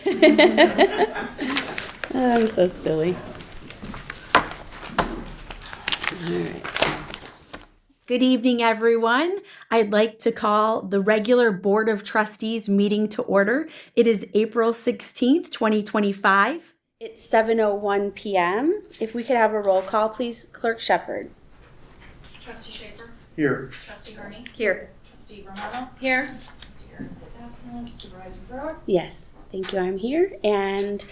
I'm so silly. All right. Good evening, everyone. I'd like to call the regular Board of Trustees meeting to order. It is April 16th, 2025. It's 7:01 p.m. If we could have a roll call, please, Clerk Shepherd. Trustee Schaefer? Here. Trustee Gurney? Here. Trustee Romano? Here. Trustee Aaron's is absent. Supervisor Brewer? Yes, thank you. I'm here. And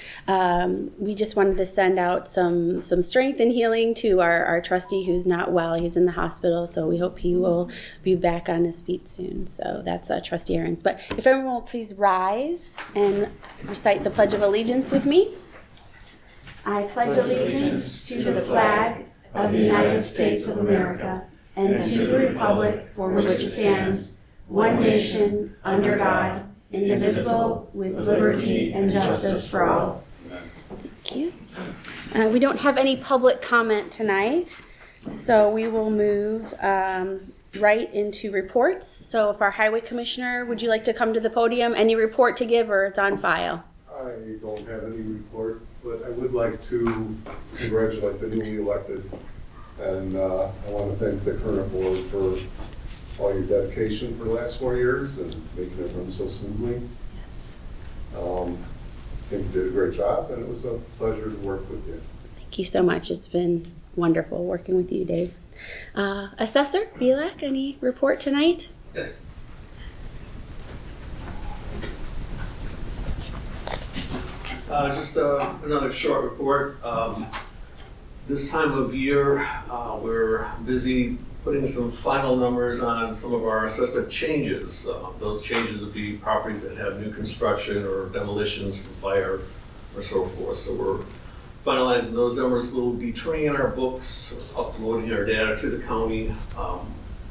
we just wanted to send out some strength and healing to our trustee who's not well. He's in the hospital, so we hope he will be back on his feet soon. So that's Trustee Aaron's. But if everyone will please rise and recite the Pledge of Allegiance with me. I pledge allegiance to the flag of the United States of America and to the republic for which it stands, one nation, under God, indivisible, with liberty and justice for all. Thank you. We don't have any public comment tonight, so we will move right into reports. So if our highway commissioner, would you like to come to the podium? Any report to give, or it's on file? I don't have any report, but I would like to congratulate the newly elected. And I want to thank the current board for all your dedication for the last 4 years and making it run so smoothly. Yes. I think you did a great job, and it was a pleasure to work with you. Thank you so much. It's been wonderful working with you, Dave. Assessor Belak, any report tonight? Yes. Just another short report. This time of year, we're busy putting some final numbers on some of our assessment changes. Those changes would be properties that have new construction or demolitions from fire or so forth. So we're finalizing those numbers. We'll be turning in our books, uploading our data to the county.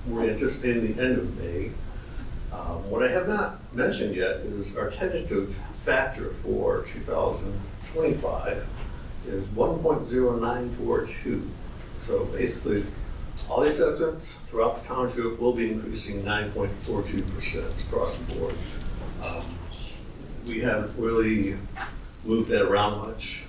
We're anticipating the end of May. What I have not mentioned yet is our tentative factor for 2025 is 1.0942. So basically, all the assessments throughout the township will be increasing 9.42% across the board. We haven't really moved that around much.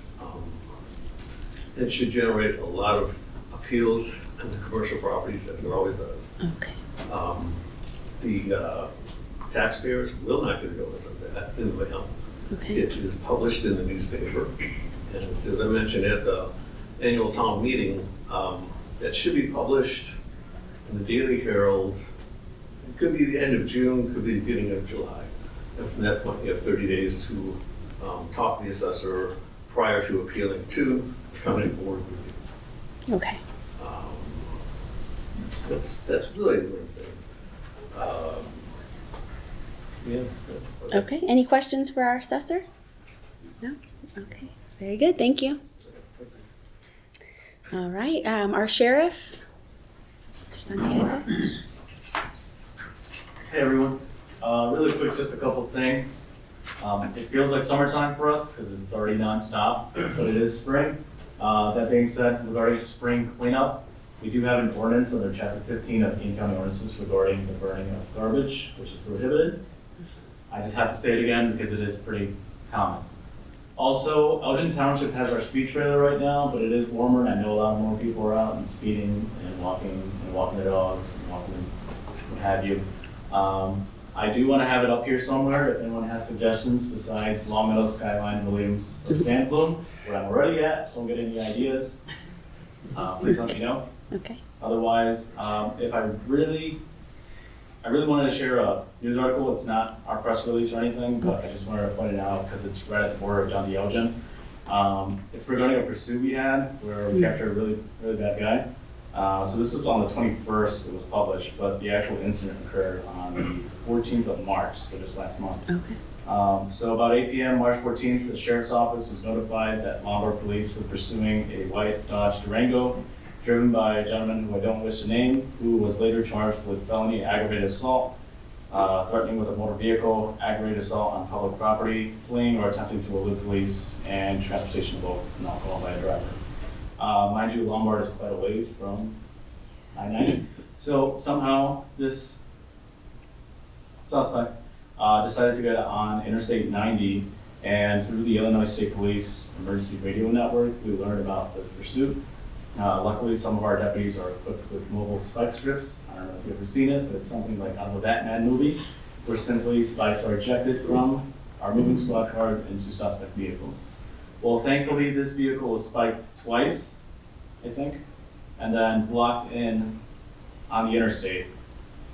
It should generate a lot of appeals in the commercial properties, as it always does. Okay. The taxpayers will not get a notice of that in the mail. Okay. It is published in the newspaper. And as I mentioned at the annual town meeting, that should be published in the Daily Herald. It could be the end of June, could be the beginning of July. And from that point, you have 30 days to talk to the assessor prior to appealing to the county board review. Okay. That's really the main thing. Yeah. Okay. Any questions for our assessor? No? Okay. Very good. Thank you. All right. Our sheriff, Mr. Santiago. Hey everyone. Really quick, just a couple things. It feels like summertime for us because it's already nonstop, but it is spring. That being said, regarding spring cleanup, we do have an ordinance under Chapter 15 of King County Ordinances regarding the burning of garbage, which is prohibited. I just have to say it again because it is pretty common. Also, Elgin Township has our speed trailer right now, but it is warmer, and I know a lot more people are out and speeding and walking their dogs and walking what have you. I do want to have it up here somewhere if anyone has suggestions besides Long Meadow, Skyline, Williams, or Sandbloom, where I'm already at. Don't get any ideas. Please let me know. Okay. Otherwise, if I really wanted to share a news article. It's not our press release or anything, but I just wanted to point it out because it's right at the border of Dundee Elgin. It's regarding a pursuit we had where we captured a really, really bad guy. So this was on the 21st, it was published, but the actual incident occurred on the 14th of March, so just last month. Okay. So about 8 p.m. March 14th, the sheriff's office was notified that Lombard police were pursuing a white Dodge Durango driven by a gentleman who I don't wish to name, who was later charged with felony aggravated assault, threatening with a motor vehicle, aggravated assault on public property, fleeing or attempting to elude police, and transportation of an alcohol by a driver. Mind you, Lombard is quite a ways from I-90. So somehow this suspect decided to get on Interstate 90 And through the Illinois State Police Emergency Radio Network, we learned about this pursuit. Luckily, some of our deputies are equipped with mobile spike strips. I don't know if you've ever seen it, but it's something like out of a Batman movie, where simply spikes are ejected from our moving squad cars into suspect vehicles. Well, thankfully, this vehicle was spiked twice, I think, and then blocked in on the interstate,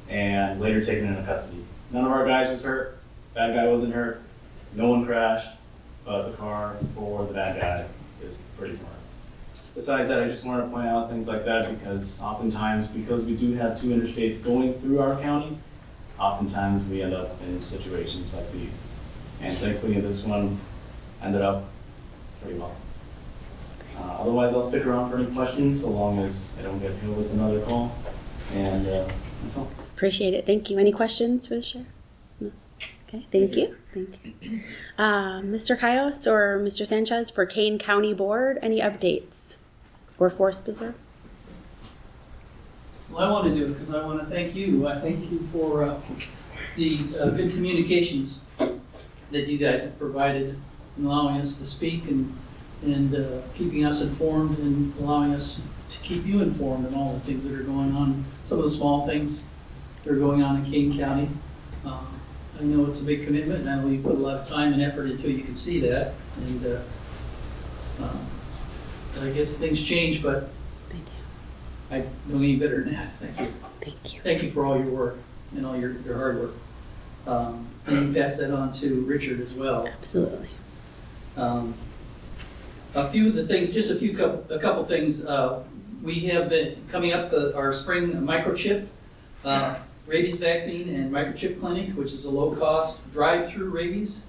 and later taken into custody. None of our guys was hurt. Bad guy wasn't hurt. No one crashed, but the car for the bad guy is pretty torn. Besides that, I just wanted to point out things like that because oftentimes, because we do have 2 interstates going through our county, oftentimes we end up in situations like these. And thankfully, this one ended up pretty well. Otherwise, I'll stick around for any questions, so long as I don't get hit with another call. And that's all. Appreciate it. Thank you. Any questions for the sheriff? No. Okay. Thank you. Thank you. Mr. Cayos or Mr. Sanchez for Kane County Board, any updates or Forest Preserve? Well, I want to do it because I want to thank you. I thank you for the good communications that you guys have provided in allowing us to speak and keeping us informed and allowing us to keep you informed on all the things that are going on. Some of the small things that are going on in Kane County. I know it's a big commitment, and I know you put a lot of time and effort into it. You can see that. And I guess things change, but I know any better than that. Thank you. Thank you. Thank you for all your work and all your hard work. And you pass that on to Richard as well. Absolutely. A few of the things, just a couple things. We have coming up our spring microchip rabies vaccine and microchip clinic, which is a low-cost drive-through rabies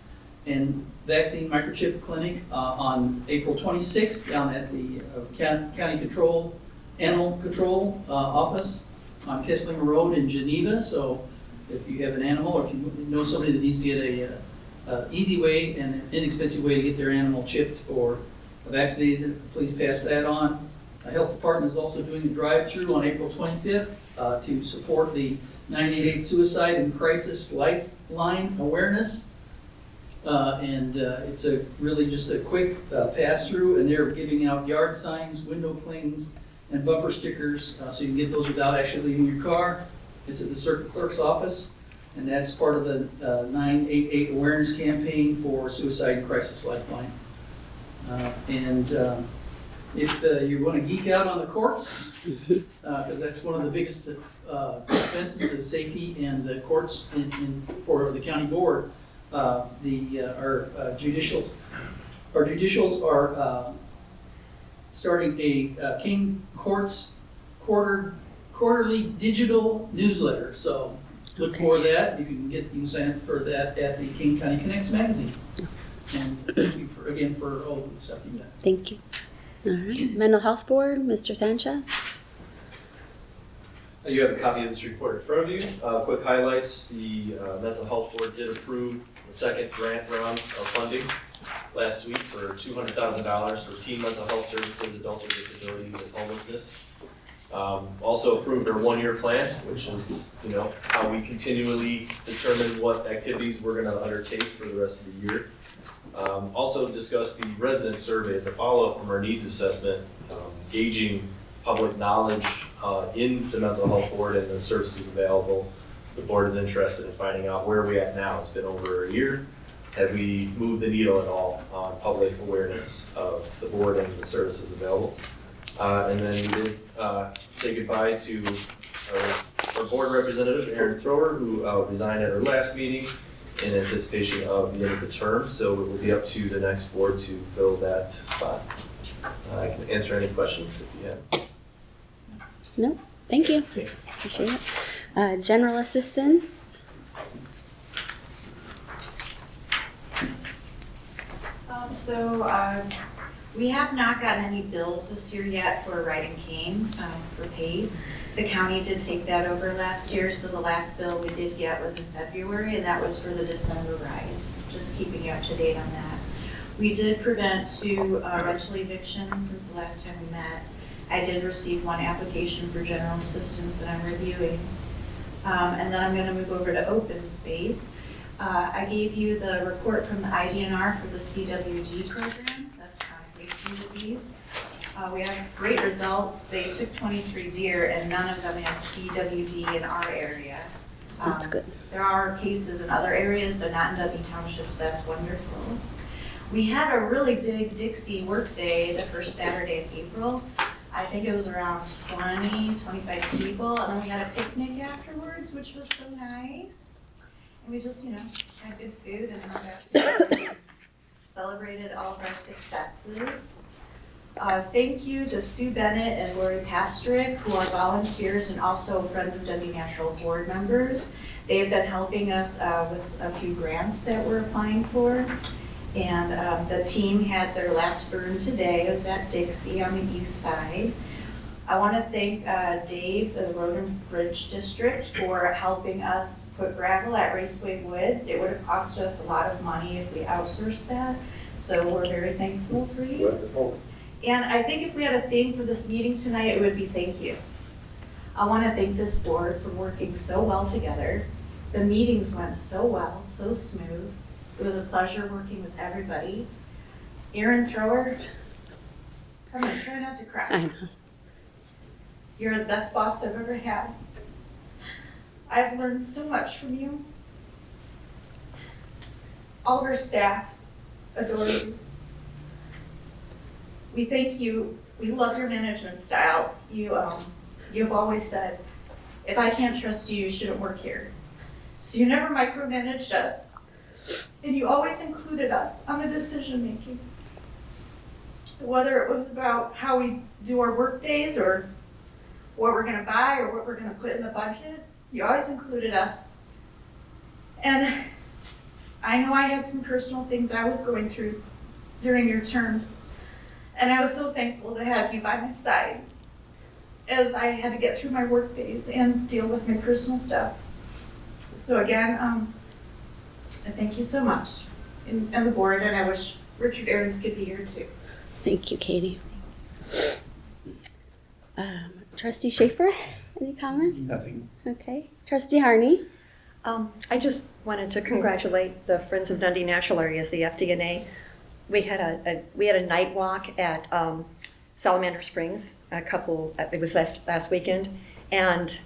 and vaccine microchip clinic on April 26th down at the County Animal Control Office on Kesslinger Road in Geneva. So if you have an animal or if you know somebody that needs to get a easy way and an inexpensive way to get their animal chipped or vaccinated, please pass that on. The Health Department is also doing a drive-through on April 25th to support the 988 Suicide and Crisis Lifeline Awareness. It's really just a quick pass-through, and they're giving out yard signs, window clings, and bumper stickers, so you can get those without actually leaving your car. It's at the circuit clerk's office, and that's part of the 988 awareness campaign for Suicide and Crisis Lifeline. If you want to geek out on the courts, because that's one of the biggest expenses is safety and the courts for the county board. Our judicials are starting a King Courts quarterly digital newsletter. So look for that. You can sign up for that at the King County Connects magazine. And thank you again for all of the stuff you've done. Thank you. All right. Mental Health Board, Mr. Sanchez. You have a copy of this report in front of you. Quick highlights, the Mental Health Board did approve the second grant round of funding last week for $200,000 for teen mental health services, adults with disabilities, and homelessness. Also approved our one-year plan, which is how we continually determine what activities we're going to undertake for the rest of the year. Also discussed the resident survey as a follow-up from our needs assessment, gauging public knowledge in the mental health board and the services available. The board is interested in finding out where we're at now. It's been over a year. Have we moved the needle at all on public awareness of the board and the services available? And then we did say goodbye to our board representative, Erin Thrower, who resigned at her last meeting in anticipation of the end of the term. So it will be up to the next board to fill that spot. I can answer any questions if you have. No, thank you. Appreciate it. General assistance. We have not gotten any bills this year yet for Ride and Cane for pays. The county did take that over last year, so the last bill we did get was in February, and that was for the December rides. Just keeping you up to date on that. We did prevent 2 rental evictions since the last time we met. I did receive 1 application for general assistance that I'm reviewing. And then I'm going to move over to open space. I gave you the report from the IDNR for the CWD program, that's chronic wasting disease. We have great results. They took 23 deer and none of them had CWD in our area. That's good. There are cases in other areas, but not in Dundee Township, so that's wonderful. We had a really big Dixie work day the first Saturday of April. I think it was around 20, 25 people, and then we had a picnic afterwards, which was so nice. And we just, had good food and hung out, celebrated all of our successes. Thank you to Sue Bennett and Lori Pastrick, who are volunteers and also Friends of Dundee Natural board members. They've been helping us with a few grants that we're applying for. And the team had their last burn today. It was at Dixie on the east side. I want to thank Dave of the Road and Bridge District for helping us put gravel at Raceway Woods. It would have cost us a lot of money if we outsourced that. So we're very thankful for you. Wonderful. And I think if we had a theme for this meeting tonight, it would be thank you. I want to thank this board for working so well together. The meetings went so well, so smooth. It was a pleasure working with everybody. Erin Thrower, come on, try not to cry. I know. You're the best boss I've ever had. I've learned so much from you. All of our staff adore you. We thank you. We love your management style. You've always said, if I can't trust you, you shouldn't work here. So you never micromanaged us. And you always included us on the decision making. Whether it was about how we do our work days or what we're gonna buy or what we're gonna put in the budget, you always included us. And I know I had some personal things I was going through during your term. And I was so thankful to have you by my side as I had to get through my work days and deal with my personal stuff. So again, I thank you so much, and the board, and I wish Richard Aarons could be here too. Thank you, Katie. Trustee Schaefer, any comments? Nothing. Okay. Trustee Harney? I just wanted to congratulate the Friends of Dundee Natural Areas, the FDNA. We had a night walk at Salamander Springs it was last weekend, and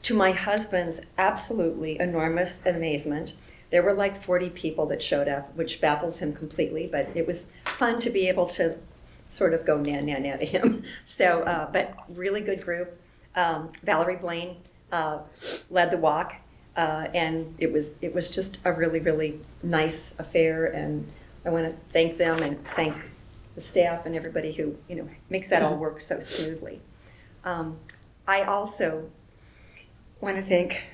to my husband's absolutely enormous amazement, there were like 40 people that showed up, which baffles him completely, but it was fun to be able to sort of go na to him. So, but really good group. Valerie Blaine led the walk, and it was just a really, really nice affair, and I want to thank them and thank the staff and everybody who makes that all work so smoothly. I also want to thank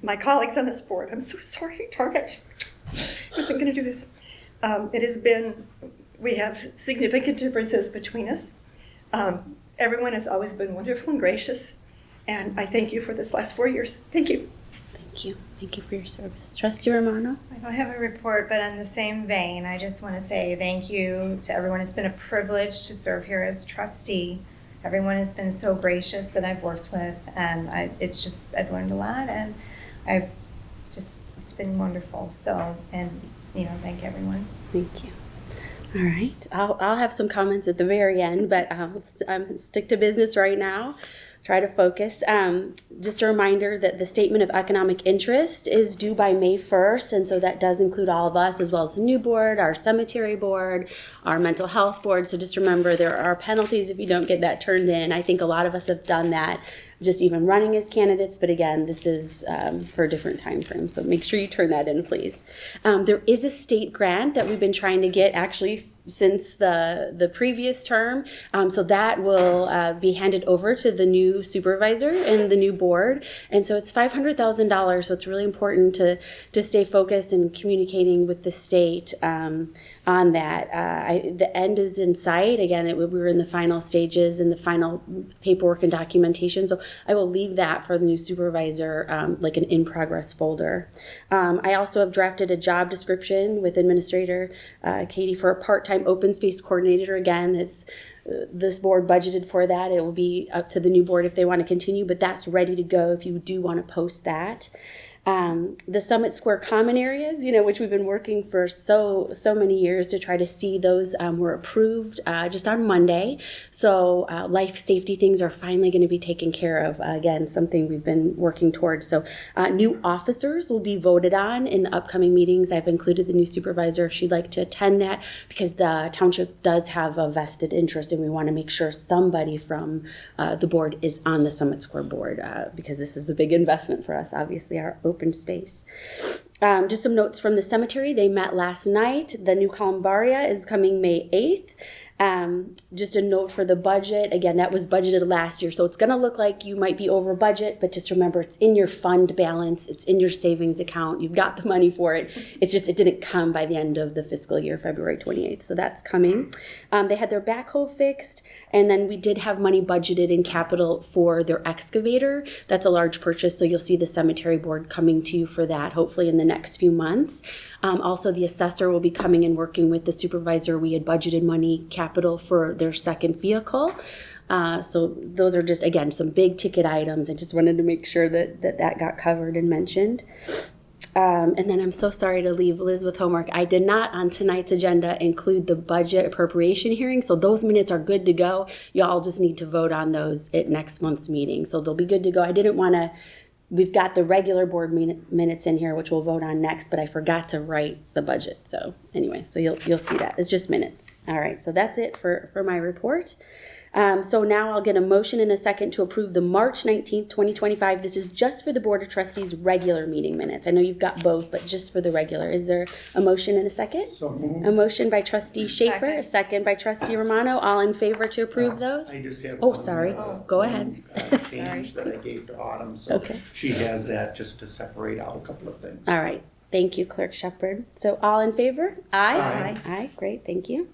my colleagues on this board. I'm so sorry, Target. I wasn't going to do this. We have significant differences between us. Everyone has always been wonderful and gracious, and I thank you for this last 4 years. Thank you. Thank you. Thank you for your service. Trustee Romano? I don't have a report, but in the same vein, I just want to say thank you to everyone. It's been a privilege to serve here as trustee. Everyone has been so gracious that I've worked with, and I've learned a lot, and it's been wonderful. So, and thank everyone. Thank you. All right. I'll have some comments at the very end, but I'll stick to business right now. Try to focus. Just a reminder that the statement of economic interest is due by May 1st, and so that does include all of us, as well as the new board, our cemetery board, our mental health board. So just remember, there are penalties if you don't get that turned in. I think a lot of us have done that, just even running as candidates, but again, this is for a different time frame, so make sure you turn that in, please. There is a state grant that we've been trying to get actually since the previous term, so that will be handed over to the new supervisor and the new board, and so it's $500,000, so it's really important to stay focused and communicating with the state on that. The end is in sight. Again, we were in the final stages and the final paperwork and documentation, so I will leave that for the new supervisor, like an in-progress folder. I also have drafted a job description with Administrator Katie for a part-time open space coordinator. Again, it's this board budgeted for that. It will be up to the new board if they want to continue, but that's ready to go if you do want to post that. The Summit Square common areas, which we've been working for so many years to try to see those, were approved just on Monday. So life safety things are finally going to be taken care of. Again, something we've been working towards. So new officers will be voted on in the upcoming meetings. I've included the new supervisor if she'd like to attend that, because the township does have a vested interest and we want to make sure somebody from the board is on the Summit Square board, because this is a big investment for us, obviously, our open space. Just some notes from the cemetery. They met last night. The new columbaria is coming May 8th. Just a note for the budget. Again, that was budgeted last year, so it's going to look like you might be over budget, but just remember it's in your fund balance. It's in your savings account. You've got the money for it. It's just it didn't come by the end of the fiscal year, February 28th, so that's coming. They had their backhoe fixed, and then we did have money budgeted in capital for their excavator. That's a large purchase, so you'll see the cemetery board coming to you for that, hopefully in the next few months. Also, the assessor will be coming and working with the supervisor. We had budgeted money capital for their second vehicle. So those are just, again, some big ticket items. I just wanted to make sure that got covered and mentioned. And then I'm so sorry to leave Liz with homework. I did not on tonight's agenda include the budget appropriation hearing, so those minutes are good to go. Y'all just need to vote on those at next month's meeting. So they'll be good to go. I didn't want to, we've got the regular board minutes in here, which we'll vote on next, but I forgot to write the budget. So anyway, so you'll see that. It's just minutes. All right, so that's it for my report. So now I'll get a motion in a second to approve the March 19th, 2025. This is just for the Board of Trustees regular meeting minutes. I know you've got both, but just for the regular. Is there a motion in a second? So moved. A motion by Trustee Schaefer, a second by Trustee Romano. All in favor to approve those? I just have Oh, one, sorry. Go ahead. change that I gave to Autumn, so Okay. she has that just to separate out a couple of things. All right. Thank you, Clerk Shepherd. So all in favor? Aye. Aye. Aye. Great. Thank you.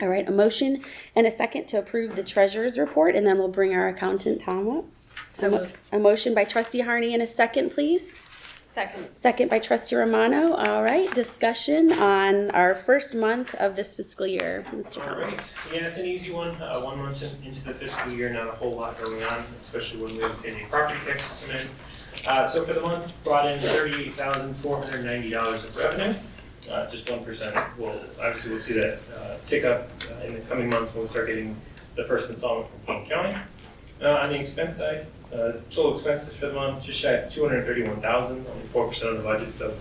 All right. A motion and a second to approve the treasurer's report, and then we'll bring our accountant, Tom, up. So moved. A motion by Trustee Harney and a second, please. Second. Second by Trustee Romano. All right. Discussion on our first month of this fiscal year. Mr. All Harney. right, yeah, it's an easy one. 1 month into the fiscal year, not a whole lot going on, especially when we have any property taxes come in. So for the month, brought in $38,490 of revenue, just 1%. Obviously, we'll see that tick up in the coming months when we start getting the first installment from King County. On the expense side, total expenses for the month just shy of $231,000, only 4% of the budget, so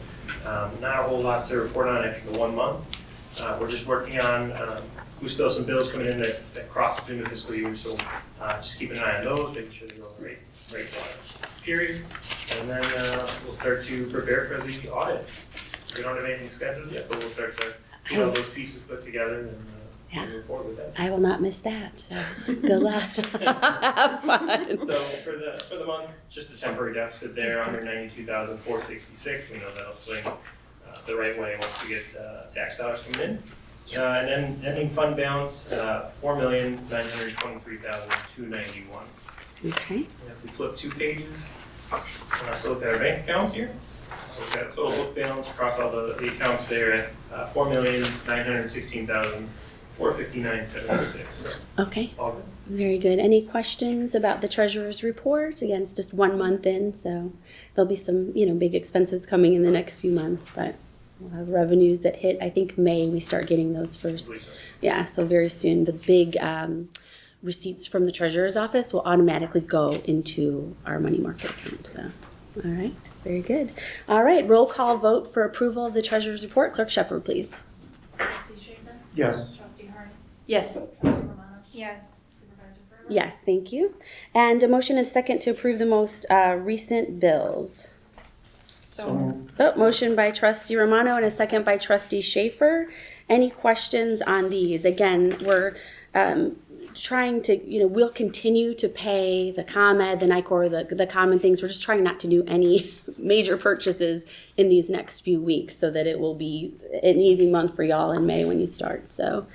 not a whole lot to report on after the 1 month. We're just working on, we still have some bills coming in that cross between the fiscal year, so just keep an eye on those, making sure they go on the right period. And then we'll start to prepare for the audit. We don't have anything scheduled yet, but we'll start to get all those pieces put together and move forward with that. I will not miss that. So good luck. Have fun. So for the month, just a temporary deficit there, under $92,466. We know that'll swing the right way once we get tax dollars coming in. And then ending fund balance, $4,923,291. Okay. And if we flip 2 pages, so look at our bank accounts here. So we've got a total book balance across all the accounts there at $4,916,459.76. So Okay. all good. Very good. Any questions about the treasurer's report? Again, it's just 1 month in, so there'll be some, big expenses coming in the next few months, but we'll have revenues that hit, I think, May. We start getting those first. Believe so. Yeah, so very soon. The big receipts from the treasurer's office will automatically go into our money market account. So, all right. Very good. All right. Roll call vote for approval of the treasurer's report. Clerk Shepherd, please. Trustee Schaefer? Yes. Trustee Harney? Yes. Trustee Romano? Yes. Supervisor Furlong? Yes, thank you. And a motion and a second to approve the most recent bills. So moved. Oh, motion by Trustee Romano and a second by Trustee Schaefer. Any questions on these? Again, we're trying to, we'll continue to pay the ComEd, the NICOR, the common things. We're just trying not to do any major purchases in these next few weeks so that it will be an easy month for y'all in May when you start. So,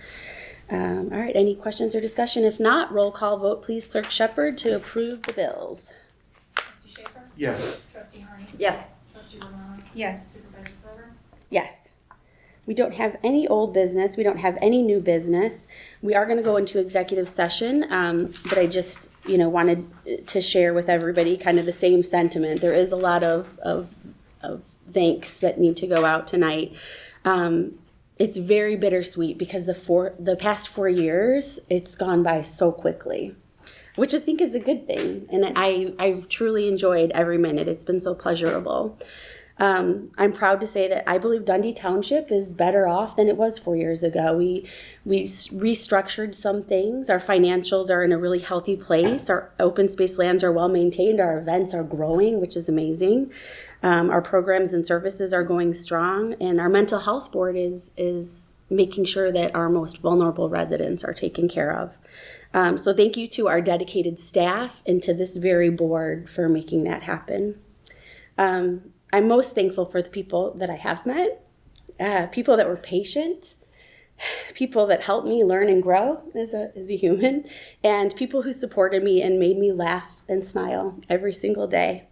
all right, any questions or discussion? If not, roll call vote, please, Clerk Shepherd, to approve the bills. Trustee Schaefer? Yes. Trustee Harney? Yes. Trustee Romano? Yes. Supervisor Furlong? Yes. We don't have any old business. We don't have any new business. We are going to go into executive session, but I just, wanted to share with everybody kind of the same sentiment. There is a lot of of thanks that need to go out tonight. It's very bittersweet because the past 4 years, it's gone by so quickly, which I think is a good thing. And I've truly enjoyed every minute. It's been so pleasurable. I'm proud to say that I believe Dundee Township is better off than it was 4 years ago. We restructured some things. Our financials are in a really healthy place. Our open space lands are well maintained. Our events are growing, which is amazing. Our programs and services are going strong, and our mental health board is making sure that our most vulnerable residents are taken care of. So thank you to our dedicated staff and to this very board for making that happen. I'm most thankful for the people that I have met, people that were patient, people that helped me learn and grow as a human, and people who supported me and made me laugh and smile every single day.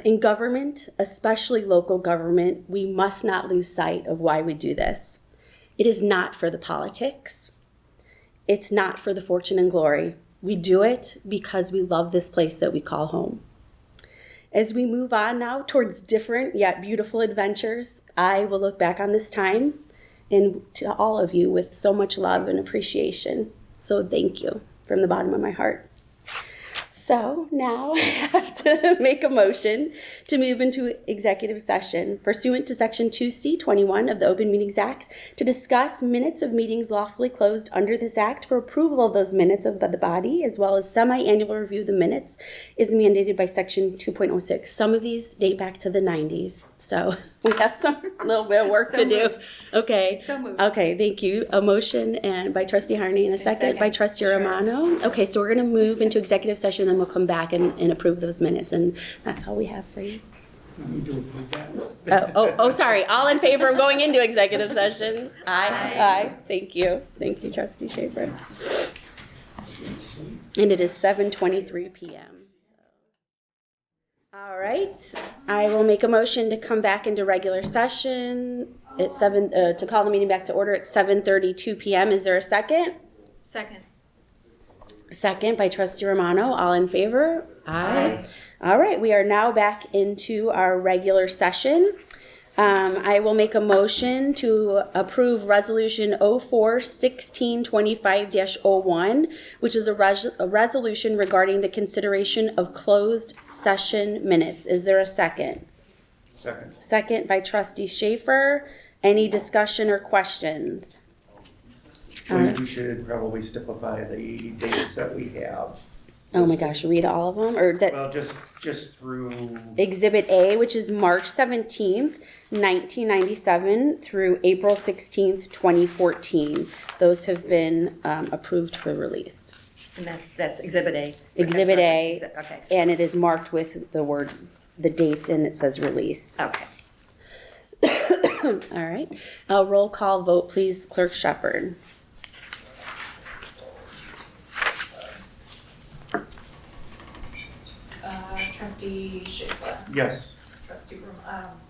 In government, especially local government, we must not lose sight of why we do this. It is not for the politics. It's not for the fortune and glory. We do it because we love this place that we call home. As we move on now towards different yet beautiful adventures, I will look back on this time and to all of you with so much love and appreciation. So thank you from the bottom of my heart. So now I have to make a motion to move into executive session pursuant to Section 2C21 of the Open Meetings Act to discuss minutes of meetings lawfully closed under this act for approval of those minutes by the body, as well as semi-annual review of the minutes is mandated by Section 2.06. Some of these date back to the 90s, so we have some little bit of work to do. Okay. So moved. Okay, thank you. A motion and by Trustee Harney and a second by Trustee Romano. Okay, so we're going to move into executive session, then we'll come back and approve those minutes, and that's all we have for you. We need to approve that. Oh, sorry. All in favor of going into executive session? Aye. Aye. Thank you. Thank you, Trustee Schaefer. And it is 7:23 p.m. All right. I will make a motion to come back into regular session at to call the meeting back to order at 7:32 p.m. Is there a second? Second. Second by Trustee Romano. All in favor? Aye. All right. We are now back into our regular session. I will make a motion to approve Resolution 04-1625-01, which is a resolution regarding the consideration of closed session minutes. Is there a second? Second. Second by Trustee Schaefer. Any discussion or questions? We should probably stipulate the dates that we have. Oh my gosh, read all of them? Or that Well, just through, Exhibit A, which is March 17th, 1997 through April 16th, 2014. Those have been approved for release. And that's Exhibit A. Exhibit A, Okay. and it is marked with the dates, and it says release. Okay. All right. Roll call vote, please, Clerk Shepherd. Trustee Schaefer, yes. Trustee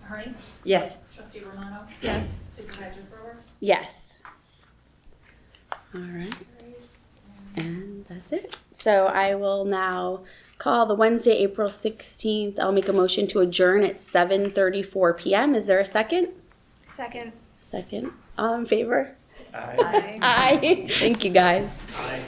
Harney, Yes. Trustee Romano, Yes. Supervisor Brewer, Yes. All right. And that's it. So I will now call the Wednesday, April 16th. I'll make a motion to adjourn at 7:34 p.m. Is there a second? Second. Second. All in favor? Aye. Aye. Thank you, guys. Aye.